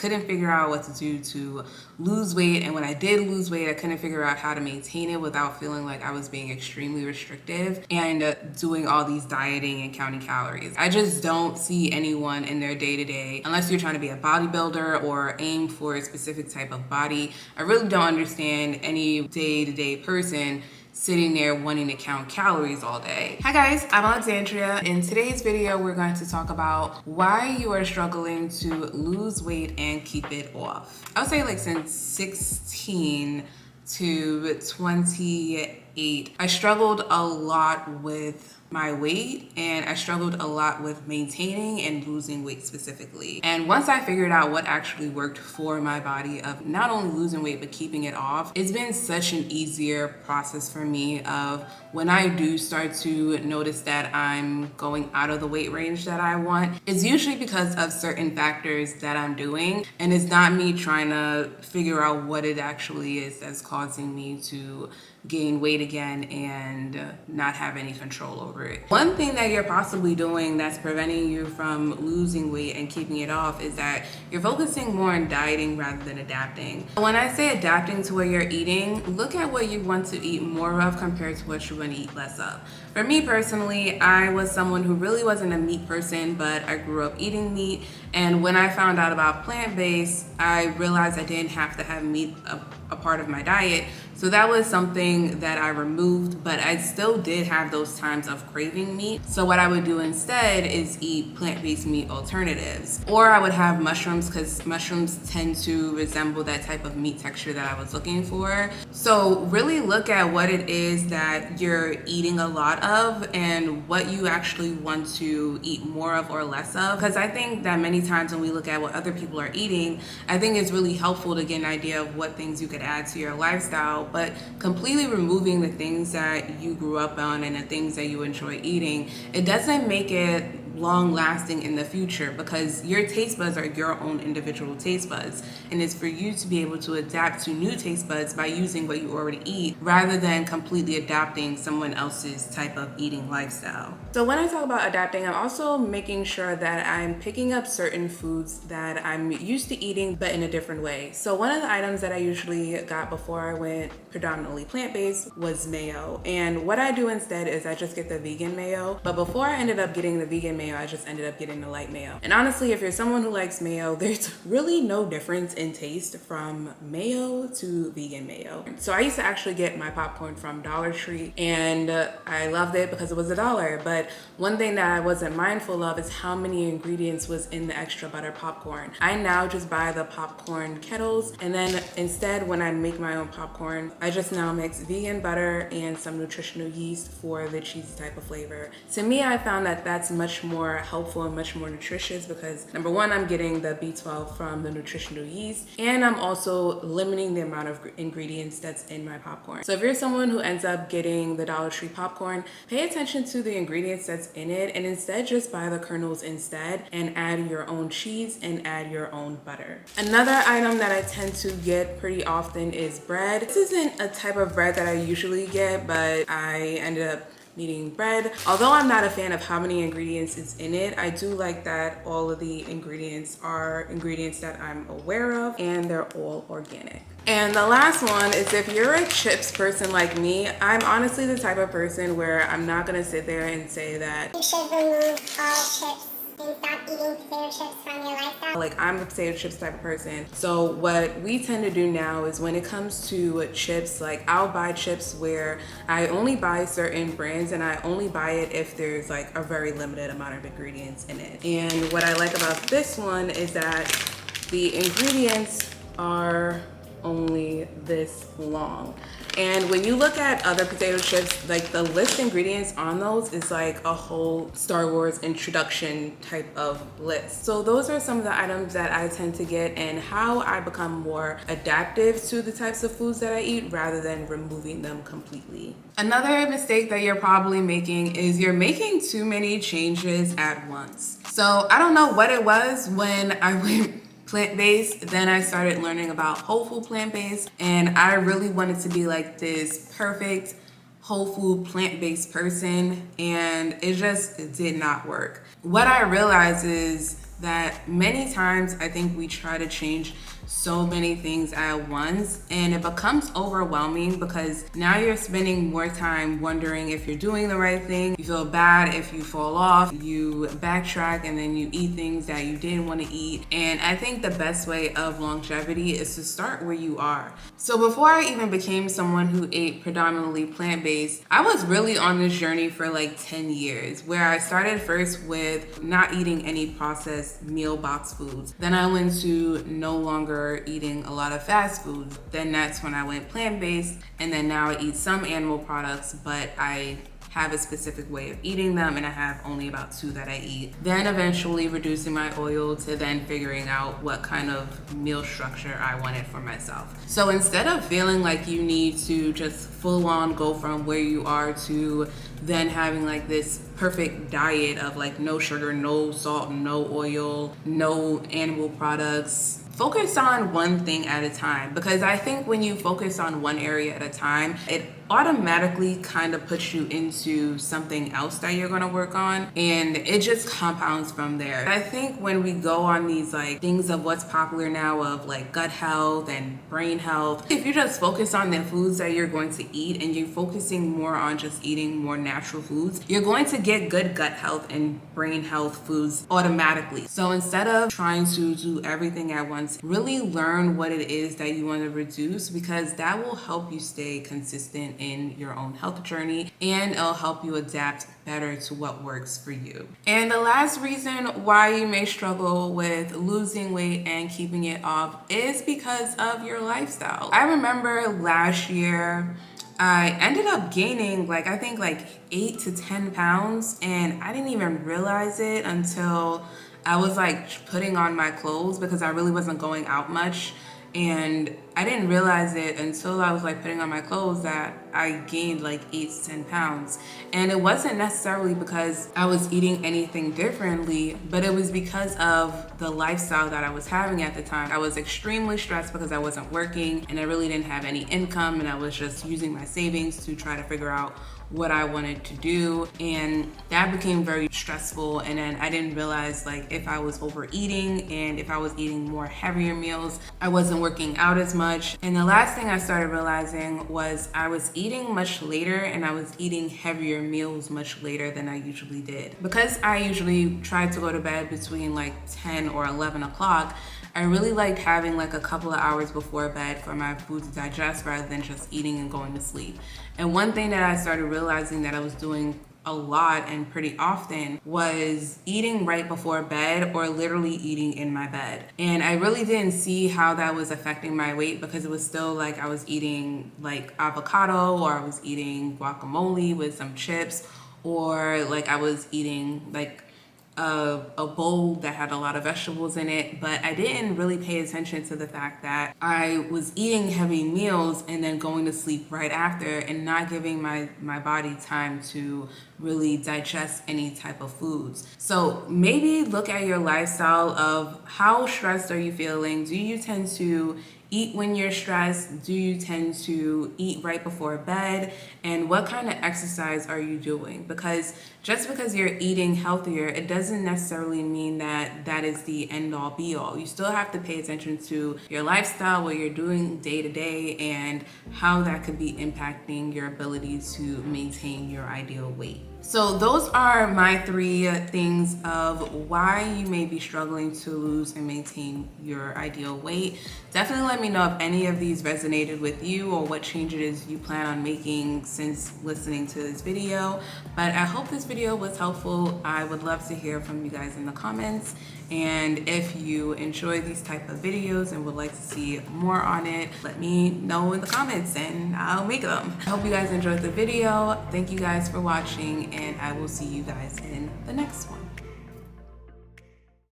couldn't figure out what to do to lose weight. And when I did lose weight, I couldn't figure out how to maintain it without feeling like I was being extremely restrictive and doing all these dieting and counting calories. I just don't see anyone in their day-to-day, unless you're trying to be a bodybuilder or aim for a specific type of body. I really don't understand any day-to-day person sitting there wanting to count calories all day. Hi guys, I'm Alexandria. In today's video, we're going to talk about why you are struggling to lose weight and keep it off. I would say like since 16 to 28, I struggled a lot with my weight, and I struggled a lot with maintaining and losing weight specifically. And once I figured out what actually worked for my body of not only losing weight but keeping it off, it's been such an easier process for me of when I do start to notice that I'm going out of the weight range that I want, it's usually because of certain factors that I'm doing, and it's not me trying to figure out what it actually is that's causing me to gain weight again and not have any control over it. One thing that you're possibly doing that's preventing you from losing weight and keeping it off is that you're focusing more on dieting rather than adapting. When I say adapting to what you're eating, look at what you want to eat more of compared to what you want to eat less of. For me personally, I was someone who really wasn't a meat person, but I grew up eating meat, and when I found out about plant-based, I realized I didn't have to have meat a part of my diet. So that was something that I removed, but I still did have those times of craving meat. So what I would do instead is eat plant-based meat alternatives. Or I would have mushrooms, because mushrooms tend to resemble that type of meat texture that I was looking for. So really look at what it is that you're eating a lot of and what you actually want to eat more of or less of. Because I think that many times when we look at what other people are eating, I think it's really helpful to get an idea of what things you could add to your lifestyle. But completely removing the things that you grew up on and the things that you enjoy eating, it doesn't make it long lasting in the future, because your taste buds are your own individual taste buds, and it's for you to be able to adapt to new taste buds by using what you already eat rather than completely adopting someone else's type of eating lifestyle. So when I talk about adapting, I'm also making sure that I'm picking up certain foods that I'm used to eating but in a different way. So one of the items that I usually got before I went predominantly plant-based was mayo, and what I do instead is I just get the vegan mayo. But before I ended up getting the vegan mayo, I just ended up getting the light mayo. And honestly, if you're someone who likes mayo, there's really no difference in taste from mayo to vegan mayo. So I used to actually get my popcorn from Dollar Tree, and I loved it because it was $1. But one thing that I wasn't mindful of is how many ingredients was in the extra butter popcorn. I now just buy the popcorn kettles, and then instead when I make my own popcorn, I just now mix vegan butter and some nutritional yeast for the cheesy type of flavor. To me, I found that that's much more helpful and much more nutritious because number one, I'm getting the B12 from the nutritional yeast, and I'm also limiting the amount of ingredients that's in my popcorn. So if you're someone who ends up getting the Dollar Tree popcorn, pay attention to the ingredients that's in it, and instead just buy the kernels instead and add your own cheese and add your own butter. Another item that I tend to get pretty often is bread. This isn't a type of bread that I usually get, but I ended up needing bread. Although I'm not a fan of how many ingredients is in it, I do like that all of the ingredients are ingredients that I'm aware of and they're all organic. And the last one is, if you're a chips person like me, I'm honestly the type of person where I'm not gonna sit there and say that you should remove all chips and stop eating potato chips from your lifestyle. Like, I'm a potato chips type of person. So what we tend to do now is when it comes to chips, like I'll buy chips where I only buy certain brands, and I only buy it if there's like a very limited amount of ingredients in it. And what I like about this one is that the ingredients are only this long. And when you look at other potato chips, like the list ingredients on those is like a whole Star Wars introduction type of list. So those are some of the items that I tend to get and how I become more adaptive to the types of foods that I eat rather than removing them completely. Another mistake that you're probably making is you're making too many changes at once. So I don't know what it was when I went plant-based, then I started learning about whole food plant-based, and I really wanted to be like this perfect whole food plant-based person, and it just did not work. What I realized is that many times I think we try to change so many things at once and it becomes overwhelming because now you're spending more time wondering if you're doing the right thing. You feel bad if you fall off, you backtrack, and then you eat things that you didn't want to eat. And I think the best way of longevity is to start where you are. So before I even became someone who ate predominantly plant-based, I was really on this journey for like 10 years where I started first with not eating any processed meal box foods. Then I went to no longer eating a lot of fast food. Then that's when I went plant-based, and then now I eat some animal products, but I have a specific way of eating them and I have only about 2 that I eat. Then eventually reducing my oil to then figuring out what kind of meal structure I wanted for myself. So instead of feeling like you need to just full on go from where you are to then having like this perfect diet of like no sugar, no salt, no oil, no animal products, focus on one thing at a time, because I think when you focus on one area at a time, it automatically kind of puts you into something else that you're going to work on, and it just compounds from there. I think when we go on these like things of what's popular now of like gut health and brain health, if you just focus on the foods that you're going to eat and you're focusing more on just eating more natural foods, you're going to get good gut health and brain health foods automatically. So instead of trying to do everything at once, really learn what it is that you want to reduce, because that will help you stay consistent in your own health journey and it'll help you adapt better to what works for you. And the last reason why you may struggle with losing weight and keeping it off is because of your lifestyle. I remember last year I ended up gaining I think 8 to 10 pounds, and I didn't even realize it until I was putting on my clothes because I really wasn't going out much. And I didn't realize it until I was putting on my clothes that I gained 8 to 10 pounds. And it wasn't necessarily because I was eating anything differently, but it was because of the lifestyle that I was having at the time. I was extremely stressed because I wasn't working and I really didn't have any income, and I was just using my savings to try to figure out what I wanted to do, and that became very stressful. And then I didn't realize if I was overeating and if I was eating more heavier meals, I wasn't working out as much. And the last thing I started realizing was I was eating much later and I was eating heavier meals much later than I usually did. Because I usually tried to go to bed between 10 or 11 o'clock, I really liked having a couple of hours before bed for my food to digest rather than just eating and going to sleep. And one thing that I started realizing that I was doing a lot and pretty often was eating right before bed or literally eating in my bed. And I really didn't see how that was affecting my weight because it was still I was eating avocado, or I was eating guacamole with some chips, or I was eating a bowl that had a lot of vegetables in it, but I didn't really pay attention to the fact that I was eating heavy meals and then going to sleep right after and not giving my body time to really digest any type of foods. So maybe look at your lifestyle of how stressed are you feeling? Do you tend to eat when you're stressed? Do you tend to eat right before bed? And what kind of exercise are you doing? Because just because you're eating healthier, it doesn't necessarily mean that that is the end all be all. You still have to pay attention to your lifestyle, what you're doing day to day, and how that could be impacting your ability to maintain your ideal weight. So those are my 3 things of why you may be struggling to lose and maintain your ideal weight. Definitely let me know if any of these resonated with you or what changes you plan on making since listening to this video. But I hope this video was helpful. I would love to hear from you guys in the comments. And if you enjoy these type of videos and would like to see more on it, let me know in the comments and I'll make them. I hope you guys enjoyed the video. Thank you guys for watching, and I will see you guys in the next one.